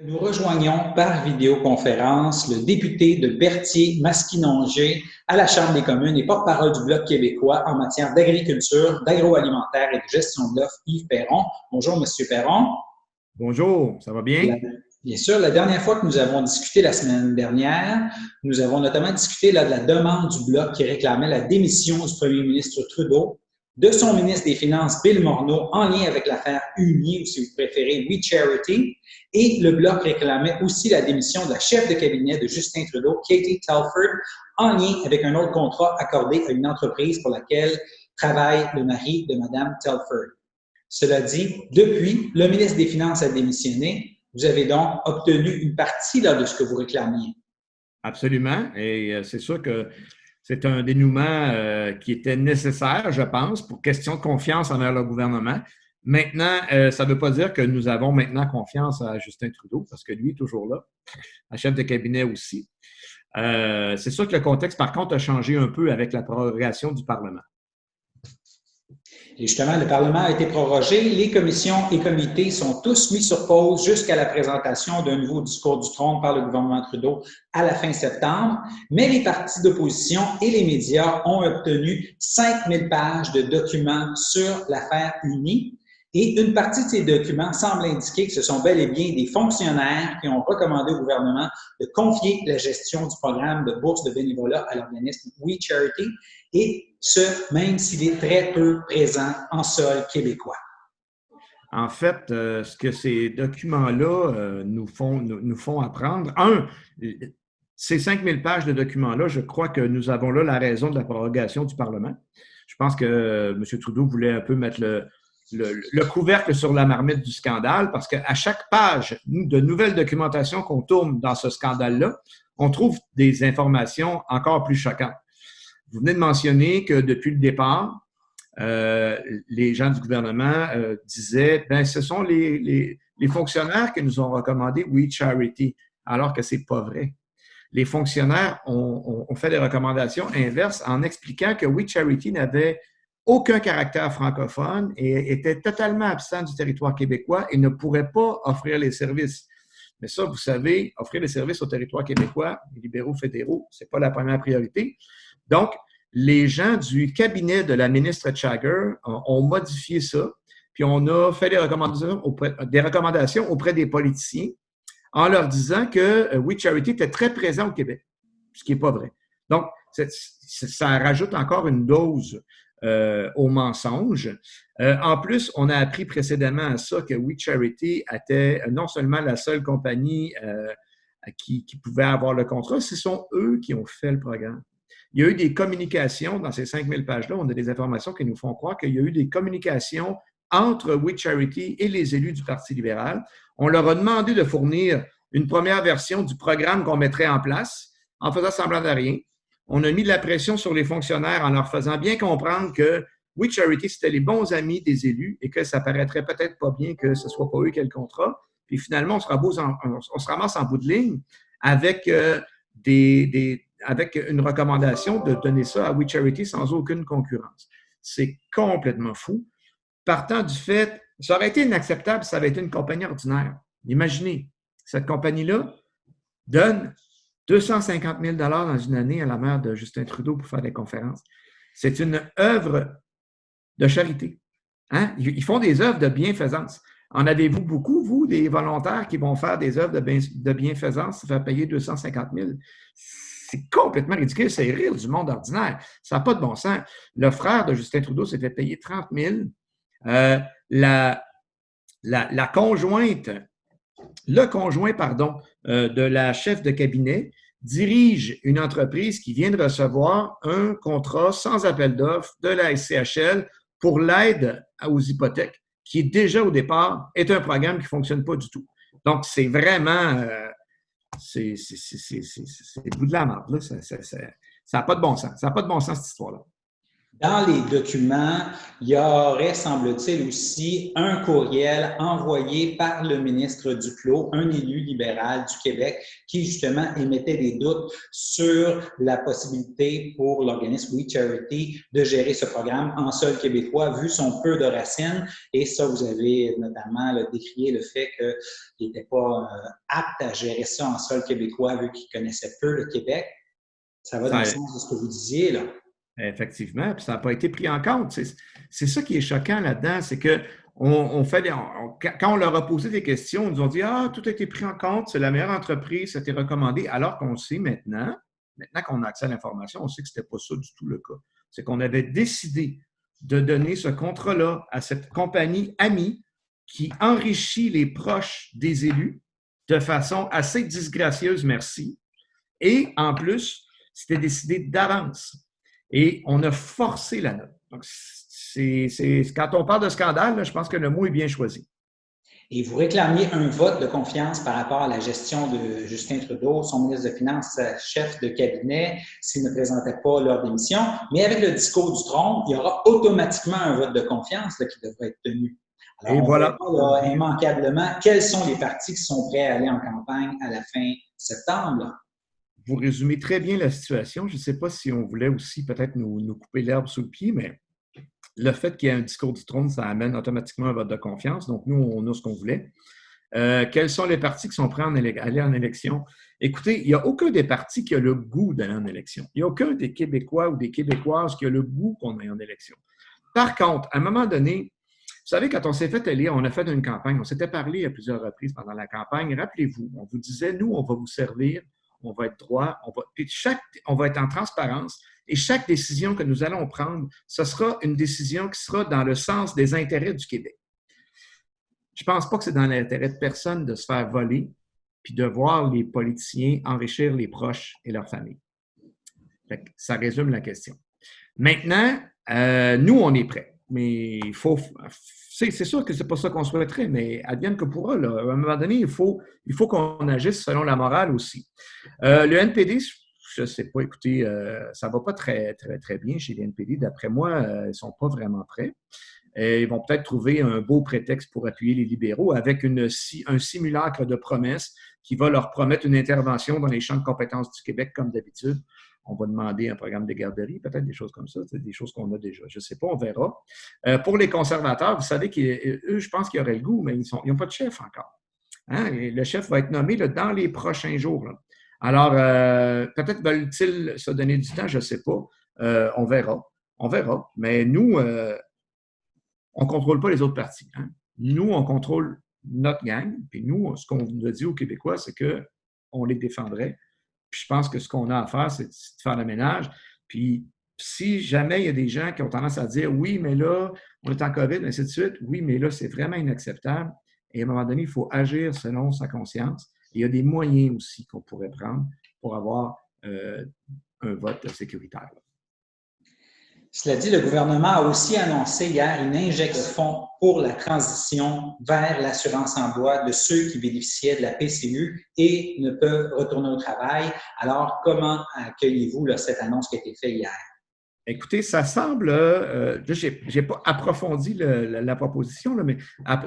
Nous rejoignons par vidéoconférence le député de Berthier-Masquinongé à la Chambre des communes et porte-parole du Bloc québécois en matière d'agriculture, d'agroalimentaire et de gestion de l'offre, Yves Perron. Bonjour, Monsieur Perron. Bonjour, ça va La- bien? Bien sûr, la dernière fois que nous avons discuté la semaine dernière, nous avons notamment discuté de la demande du Bloc qui réclamait la démission du premier ministre Trudeau, de son ministre des Finances, Bill Morneau, en lien avec l'affaire Uni, ou si vous préférez, We Charity, et le Bloc réclamait aussi la démission de la chef de cabinet de Justin Trudeau, Katie Telford, en lien avec un autre contrat accordé à une entreprise pour laquelle travaille le mari de Mme Telford. Cela dit, depuis, le ministre des Finances a démissionné. Vous avez donc obtenu une partie là, de ce que vous réclamiez. Absolument. Et c'est sûr que c'est un dénouement qui était nécessaire, je pense, pour question de confiance envers le gouvernement. Maintenant, ça ne veut pas dire que nous avons maintenant confiance à Justin Trudeau, parce que lui est toujours là, un chef de cabinet aussi. C'est sûr que le contexte, par contre, a changé un peu avec la prorogation du Parlement. Et justement, le Parlement a été prorogé. Les commissions et comités sont tous mis sur pause jusqu'à la présentation d'un nouveau discours du trône par le gouvernement Trudeau à la fin septembre. Mais les partis d'opposition et les médias ont obtenu 5000 pages de documents sur l'affaire Uni. Et une partie de ces documents semble indiquer que ce sont bel et bien des fonctionnaires qui ont recommandé au gouvernement de confier la gestion du programme de bourse de bénévolat à l'organisme We Charity, et ce, même s'il est très peu présent en sol québécois. En fait, ce que ces documents-là nous font apprendre, ces 5000 pages de documents-là, je crois que nous avons là la raison de la prorogation du Parlement. Je pense que M. Trudeau voulait un peu mettre le couvercle sur la marmite du scandale parce qu'à chaque page de nouvelle documentation qu'on tourne dans ce scandale-là, on trouve des informations encore plus choquantes. Vous venez de mentionner que depuis le départ, les gens du gouvernement disaient ben ce sont les fonctionnaires qui nous ont recommandé We Charity, alors que c'est pas vrai. Les fonctionnaires ont fait des recommandations inverses en expliquant que We Charity n'avait aucun caractère francophone et était totalement absent du territoire québécois et ne pourrait pas offrir les services. Mais ça, vous savez, offrir les services au territoire québécois, les libéraux fédéraux, c'est pas la première priorité. Donc, les gens du cabinet de la ministre Chagger ont modifié ça, puis on a fait des recommandations auprès des politiciens en leur disant que We Charity était très présent au Québec, ce qui n'est pas vrai. Donc, ça rajoute encore une dose au mensonge. En plus, on a appris précédemment à ça que We Charity était non seulement la seule compagnie qui pouvait avoir le contrat, ce sont eux qui ont fait le programme. Il y a eu des communications dans ces 5000 pages-là. On a des informations qui nous font croire qu'il y a eu des communications entre We Charity et les élus du Parti libéral. On leur a demandé de fournir une première version du programme qu'on mettrait en place en faisant semblant de rien. On a mis de la pression sur les fonctionnaires en leur faisant bien comprendre que We Charity, c'était les bons amis des élus et que ça paraîtrait peut-être pas bien que ce soit pas eux qui aient le contrat. Puis finalement, on se ramasse en bout de ligne avec avec une recommandation de donner ça à We Charity sans aucune concurrence. C'est complètement fou. Partant du fait, ça aurait été inacceptable si ça avait été une compagnie ordinaire. Imaginez, cette compagnie-là donne 250 000 dans une année à la mère de Justin Trudeau pour faire des conférences. C'est une œuvre de charité. Hein? Ils font des œuvres de bienfaisance. En avez-vous beaucoup, vous, des volontaires qui vont faire des œuvres de bienfaisance, se faire payer 250 000? C'est complètement ridicule, c'est rire du monde ordinaire. Ça n'a pas de bon sens. Le frère de Justin Trudeau s'est fait payer 30 000. La conjointe, le conjoint, pardon, de la chef de cabinet dirige une entreprise qui vient de recevoir un contrat sans appel d'offres de la SCHL pour l'aide aux hypothèques, qui déjà au départ est un programme qui ne fonctionne pas du tout. Donc, c'est vraiment c'est le bout de la marde. Ça n'a pas de bon sens. Ça n'a pas de bon sens, cette histoire-là. Dans les documents, il y aurait, semble-t-il, aussi un courriel envoyé par le ministre Duclos, un élu libéral du Québec, qui justement émettait des doutes sur la possibilité pour l'organisme We Charity de gérer ce programme en sol québécois, vu son peu de racines. Et ça, vous avez notamment décrié le fait qu'il n'était pas apte à gérer ça en sol québécois, vu qu'il connaissait peu le Québec. Ça va dans le Ça, sens de ce que vous disiez, là. effectivement, puis ça n'a pas été pris en compte. C'est ça qui est choquant là-dedans, c'est que quand on leur a posé des questions, ils nous ont dit ah, tout a été pris en compte, c'est la meilleure entreprise, ça a été recommandé, alors qu'on sait maintenant qu'on a accès à l'information, on sait que ce n'était pas ça du tout le cas. C'est qu'on avait décidé de donner ce contrat-là à cette compagnie amie qui enrichit les proches des élus de façon assez disgracieuse, merci. Et en plus, c'était décidé d'avance. Et on a forcé la note. Donc, quand on parle de scandale, là, je pense que le mot est bien choisi. Et vous réclamiez un vote de confiance par rapport à la gestion de Justin Trudeau, son ministre de Finances, chef de cabinet, s'il ne présentait pas leur démission. Mais avec le discours du trône, il y aura automatiquement un vote de confiance là, qui devrait être tenu. Et Alors, on voilà. verra là, immanquablement quels sont les partis qui sont prêts à aller en campagne à la fin septembre. Là. Vous résumez très bien la situation. Je ne sais pas si on voulait aussi peut-être nous couper l'herbe sous le pied, mais le fait qu'il y ait un discours du trône, ça amène automatiquement un vote de confiance. Donc, nous, on a ce qu'on voulait. Quels sont les partis qui sont prêts à aller en élection? Écoutez, il n'y a aucun des partis qui a le goût d'aller en élection. Il n'y a aucun des Québécois ou des Québécoises qui a le goût qu'on aille en élection. Par contre, à un moment donné, vous savez, quand on s'est fait élire, on a fait une campagne, on s'était parlé à plusieurs reprises pendant la campagne. Rappelez-vous, on vous disait, nous, on va vous servir, on va être droit, on va être en transparence et chaque décision que nous allons prendre, ce sera une décision qui sera dans le sens des intérêts du Québec. Je ne pense pas que c'est dans l'intérêt de personne de se faire voler puis de voir les politiciens enrichir les proches et leurs familles. Ça résume la question. Maintenant, nous, on est prêts. Mais il faut. C'est sûr que ce n'est pas ça qu'on souhaiterait, mais advienne que pourra. Là. À un moment donné, il faut qu'on agisse selon la morale aussi. Le NPD, je ne sais pas, écoutez, ça ne va pas très, très, très bien chez les NPD. D'après moi, ils ne sont pas vraiment prêts. Et ils vont peut-être trouver un beau prétexte pour appuyer les libéraux avec un simulacre de promesses qui va leur promettre une intervention dans les champs de compétences du Québec, comme d'habitude. On va demander un programme de garderie, peut-être des choses comme ça, c'est des choses qu'on a déjà. Je ne sais pas, on verra. Pour les conservateurs, vous savez qu'eux, je pense qu'ils auraient le goût, mais ils n'ont pas de chef encore. Hein? Le chef va être nommé là, dans les prochains jours. Là. Alors, peut-être veulent-ils se donner du temps, je ne sais pas. On verra. On verra. Mais nous, on ne contrôle pas les autres partis. Hein? Nous, on contrôle notre gang. Puis nous, ce qu'on a dit aux Québécois, c'est qu'on les défendrait. Puis je pense que ce qu'on a à faire, c'est de faire le ménage. Puis si jamais il y a des gens qui ont tendance à dire oui, mais là, on est en COVID, ainsi de suite, oui, mais là, c'est vraiment inacceptable. Et à un moment donné, il faut agir selon sa conscience. Et il y a des moyens aussi qu'on pourrait prendre pour avoir un vote sécuritaire. Cela dit, le gouvernement a aussi annoncé hier une injection de fonds pour la transition vers l'assurance-emploi de ceux qui bénéficiaient de la PCU et ne peuvent retourner au travail. Alors, comment accueillez-vous là, cette annonce qui a été faite hier? Écoutez, ça semble, je n'ai pas approfondi la proposition, là, mais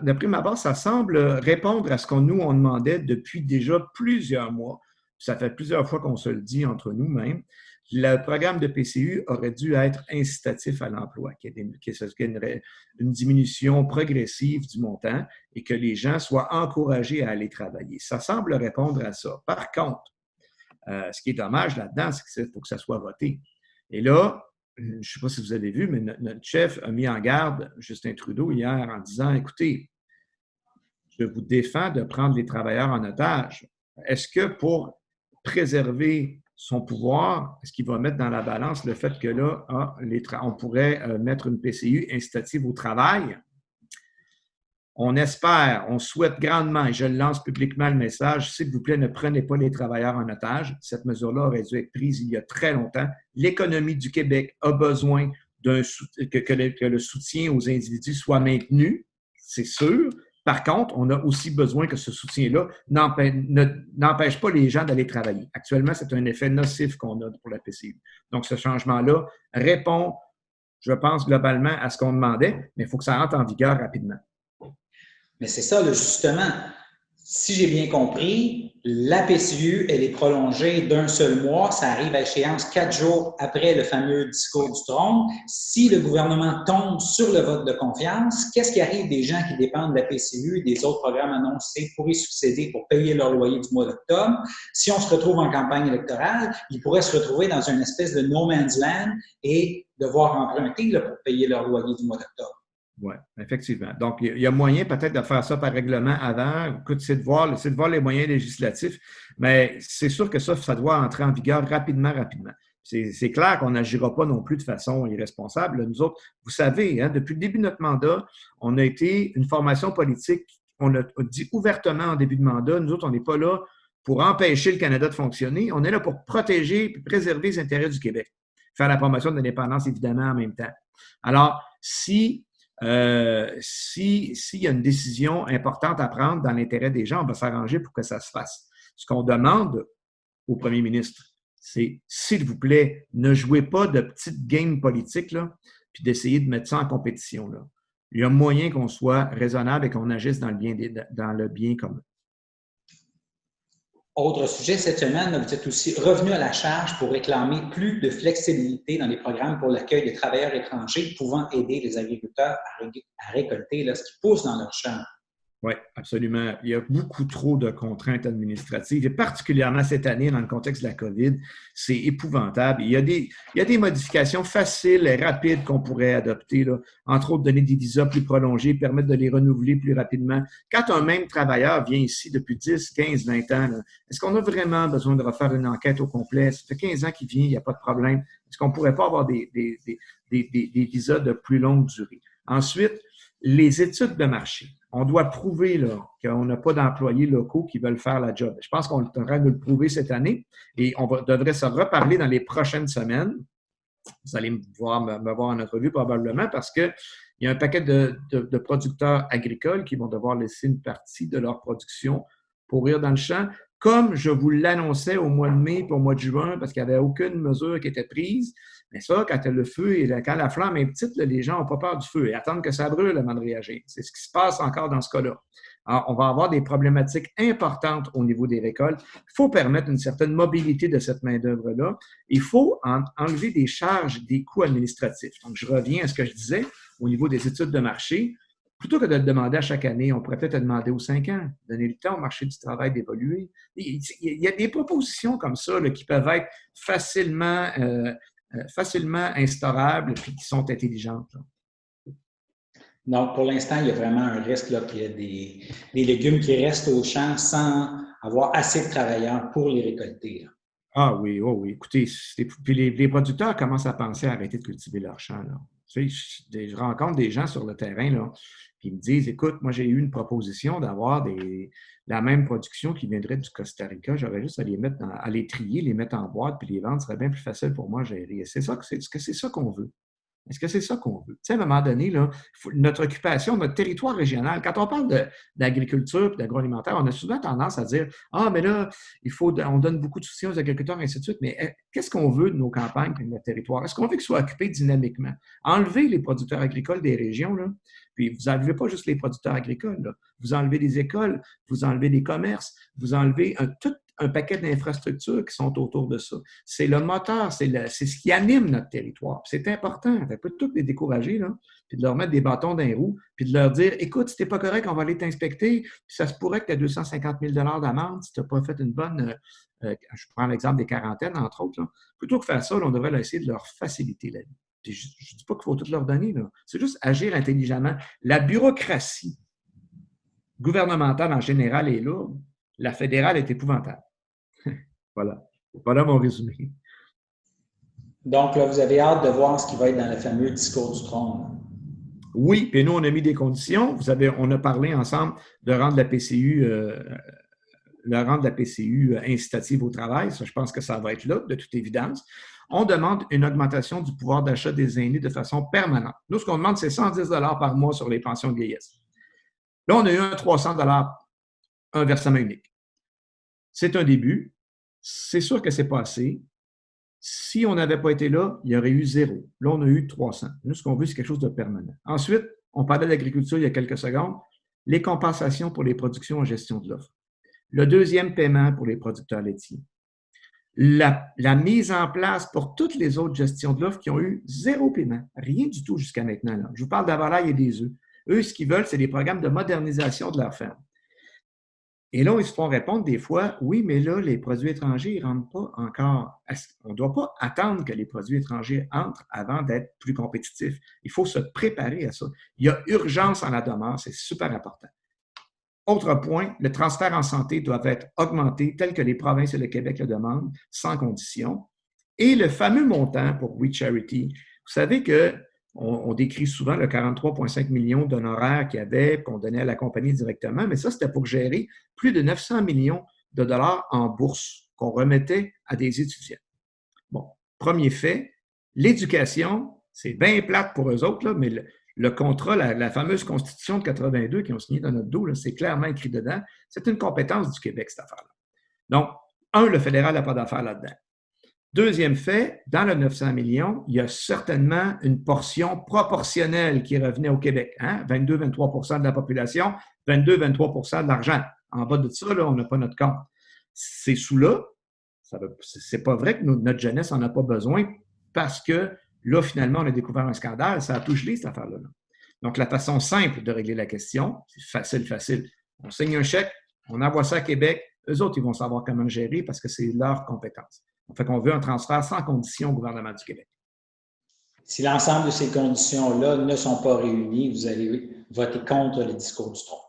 d'après ma base, ça semble répondre à ce qu'on nous on demandait depuis déjà plusieurs mois. Ça fait plusieurs fois qu'on se le dit entre nous-mêmes. Le programme de PCU aurait dû être incitatif à l'emploi, qu'il y ait une diminution progressive du montant et que les gens soient encouragés à aller travailler. Ça semble répondre à ça. Par contre, ce qui est dommage là-dedans, c'est qu'il faut que ça soit voté. Et là, je ne sais pas si vous avez vu, mais notre chef a mis en garde Justin Trudeau hier en disant, écoutez, je vous défends de prendre les travailleurs en otage. Est-ce que pour préserver son pouvoir, est-ce qu'il va mettre dans la balance le fait que là, on pourrait mettre une PCU incitative au travail? On espère, on souhaite grandement, et je lance publiquement le message, s'il vous plaît, ne prenez pas les travailleurs en otage. Cette mesure-là aurait dû être prise il y a très longtemps. L'économie du Québec a besoin que le soutien aux individus soit maintenu, c'est sûr. Par contre, on a aussi besoin que ce soutien-là n'empêche pas les gens d'aller travailler. Actuellement, c'est un effet nocif qu'on a pour la PCU. Donc, ce changement-là répond, je pense, globalement à ce qu'on demandait, mais il faut que ça entre en vigueur rapidement. Mais c'est ça, là, justement. Si j'ai bien compris, la PCU, elle est prolongée d'un seul mois. Ça arrive à échéance 4 jours après le fameux discours du trône. Si le gouvernement tombe sur le vote de confiance, qu'est-ce qui arrive des gens qui dépendent de la PCU et des autres programmes annoncés pour y succéder pour payer leur loyer du mois d'octobre? Si on se retrouve en campagne électorale, ils pourraient se retrouver dans une espèce de no man's land et devoir emprunter là, pour payer leur loyer du mois d'octobre. Oui, effectivement. Donc, il y a moyen peut-être de faire ça par règlement avant. Écoute, c'est de voir les moyens législatifs, mais c'est sûr que ça doit entrer en vigueur rapidement. C'est clair qu'on n'agira pas non plus de façon irresponsable. Nous autres, vous savez, hein, depuis le début de notre mandat, on a été une formation politique, on a dit ouvertement en début de mandat, nous autres, on n'est pas là pour empêcher le Canada de fonctionner, on est là pour protéger et préserver les intérêts du Québec. Faire la promotion de l'indépendance, évidemment, en même temps. Alors, s'il y a une décision importante à prendre dans l'intérêt des gens, on va s'arranger pour que ça se fasse. Ce qu'on demande au premier ministre, c'est, s'il vous plaît, ne jouez pas de petites games politiques, là, puis d'essayer de mettre ça en compétition, là. Il y a moyen qu'on soit raisonnable et qu'on agisse dans le bien commun. Autre sujet, cette semaine, vous êtes aussi revenu à la charge pour réclamer plus de flexibilité dans les programmes pour l'accueil de travailleurs étrangers pouvant aider les agriculteurs à récolter là, ce qui pousse dans leurs champs. Oui, absolument. Il y a beaucoup trop de contraintes administratives, et particulièrement cette année, dans le contexte de la COVID, c'est épouvantable. Il y a des modifications faciles et rapides qu'on pourrait adopter, là. Entre autres, donner des visas plus prolongés, permettre de les renouveler plus rapidement. Quand un même travailleur vient ici depuis 10, 15, 20 ans, est-ce qu'on a vraiment besoin de refaire une enquête au complet? Ça fait 15 ans qu'il vient, il n'y a pas de problème. Est-ce qu'on ne pourrait pas avoir des visas de plus longue durée? Ensuite, les études de marché. On doit prouver qu'on n'a pas d'employés locaux qui veulent faire la job. Je pense qu'on est en train de le prouver cette année et devrait se reparler dans les prochaines semaines. Vous allez me voir en entrevue probablement parce qu'il y a un paquet de producteurs agricoles qui vont devoir laisser une partie de leur production pourrir dans le champ, comme je vous l'annonçais au mois de mai et au mois de juin, parce qu'il n'y avait aucune mesure qui était prise. Mais ça, quand le feu et quand la flamme est petite, les gens n'ont pas peur du feu et attendent que ça brûle avant de réagir. C'est ce qui se passe encore dans ce cas-là. Alors, on va avoir des problématiques importantes au niveau des récoltes. Il faut permettre une certaine mobilité de cette main-d'œuvre-là. Il faut enlever des charges, des coûts administratifs. Donc, je reviens à ce que je disais au niveau des études de marché. Plutôt que de le demander à chaque année, on pourrait peut-être le demander aux 5 ans, donner le temps au marché du travail d'évoluer. Il y a des propositions comme ça là, qui peuvent être facilement instaurables et qui sont intelligentes. Là. Donc, pour l'instant, il y a vraiment un risque là, qu'il y ait des légumes qui restent au champ sans avoir assez de travailleurs pour les récolter. Là. Ah oui, oh oui. Écoutez, puis les producteurs commencent à penser à arrêter de cultiver leur champ. Là. Tu sais, je rencontre des gens sur le terrain là, qui me disent, écoute, moi j'ai eu une proposition d'avoir la même production qui viendrait du Costa Rica. J'aurais juste à les trier, les mettre en boîte, puis les vendre, ce serait bien plus facile pour moi à gérer. Est-ce que c'est ça qu'on veut? Est-ce que c'est ça qu'on veut? Tu sais, à un moment donné, là, notre occupation, notre territoire régional, quand on parle d'agriculture et d'agroalimentaire, on a souvent tendance à dire ah, mais là, on donne beaucoup de soutien aux agriculteurs, et ainsi de suite. Mais qu'est-ce qu'on veut de nos campagnes et de notre territoire? Est-ce qu'on veut qu'ils soient occupés dynamiquement? Enlevez les producteurs agricoles des régions, là, puis vous n'enlevez pas juste les producteurs agricoles, là. Vous enlevez des écoles, vous enlevez des commerces, vous enlevez tout un paquet d'infrastructures qui sont autour de ça. C'est le moteur, c'est ce qui anime notre territoire. C'est important. On peut tous les décourager, là, puis de leur mettre des bâtons dans les roues, puis de leur dire, écoute, si t'es pas correct, on va aller t'inspecter, puis ça se pourrait que tu aies 250 000 d'amende si tu n'as pas fait une bonne, je prends l'exemple des quarantaines, entre autres. Là. Plutôt que faire ça, là, on devrait essayer de leur faciliter la vie. Puis je ne dis pas qu'il faut tout leur donner, là. C'est juste agir intelligemment. La bureaucratie gouvernementale en général est lourde. La fédérale est épouvantable. Voilà mon résumé. Donc, là, vous avez hâte de voir ce qui va être dans le fameux discours du trône. Oui, puis nous, on a mis des conditions. On a parlé ensemble de rendre la PCU incitative au travail. Ça, je pense que ça va être là, de toute évidence. On demande une augmentation du pouvoir d'achat des aînés de façon permanente. Nous, ce qu'on demande, c'est 110 par mois sur les pensions de vieillesse. Là, on a eu un 300 un versement unique. C'est un début. C'est sûr que ce n'est pas assez. Si on n'avait pas été là, il y aurait eu 0. Là, on a eu 300. Nous, ce qu'on veut, c'est quelque chose de permanent. Ensuite, on parlait d'agriculture il y a quelques secondes, les compensations pour les productions en gestion de l'offre. Le deuxième paiement pour les producteurs laitiers. La mise en place pour toutes les autres gestions de l'offre qui ont eu 0 paiement. Rien du tout jusqu'à maintenant. Là. Je vous parle de la volaille et des œufs. Eux, ce qu'ils veulent, c'est des programmes de modernisation de leur ferme. Et là, ils se font répondre des fois, oui, mais là, les produits étrangers ne rentrent pas encore. On ne doit pas attendre que les produits étrangers entrent avant d'être plus compétitifs. Il faut se préparer à ça. Il y a urgence en la demande, c'est super important. Autre point, le transfert en santé doit être augmenté tel que les provinces et le Québec le demandent, sans condition. Et le fameux montant pour We Charity, vous savez qu'on décrit souvent le 43,5 millions d'honoraires qu'il y avait, qu'on donnait à la compagnie directement, mais ça, c'était pour gérer plus de 900 millions de dollars en bourse qu'on remettait à des étudiants. Bon, premier fait, l'éducation, c'est bien plate pour eux autres, là, mais le contrat, la fameuse Constitution de 82 qu'ils ont signé dans notre dos, c'est clairement écrit dedans. C'est une compétence du Québec, cette affaire-là. Donc, le fédéral n'a pas d'affaire là-dedans. Deuxième fait, dans le 900 millions, il y a certainement une portion proportionnelle qui revenait au Québec. 22-23 de la population, 22-23 de l'argent. En bas de ça, là, on n'a pas notre compte. Ces sous-là, c'est pas vrai que notre jeunesse n'en a pas besoin parce que là, finalement, on a découvert un scandale. Ça a tout gelé, cette affaire-là. Donc, la façon simple de régler la question, c'est facile. On signe un chèque, on envoie ça à Québec. Eux autres, ils vont savoir comment le gérer parce que c'est leur compétence. Fait qu'on veut un transfert sans condition au gouvernement du Québec. Si l'ensemble de ces conditions-là ne sont pas réunies, vous allez voter contre le discours du trône.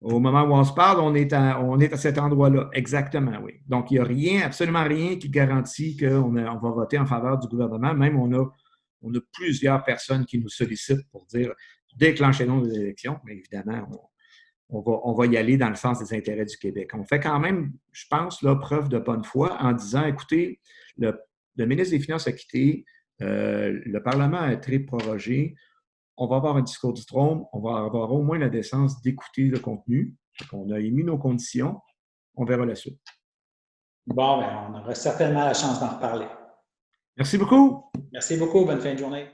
Au moment où on se parle, on est à cet endroit-là. Exactement, oui. Donc, il n'y a rien, absolument rien qui garantit qu'on va voter en faveur du gouvernement. Même, on a plusieurs personnes qui nous sollicitent pour dire déclenchez-nous des élections. Mais évidemment, on va y aller dans le sens des intérêts du Québec. On fait quand même, je pense, là, preuve de bonne foi en disant, écoutez, le ministre des Finances a quitté, le Parlement a été prorogé, on va avoir un discours du trône, on va avoir au moins la décence d'écouter le contenu. On a émis nos conditions, on verra la suite. Bon, on aura certainement la chance d'en reparler. Merci beaucoup. Merci beaucoup, bonne fin de journée.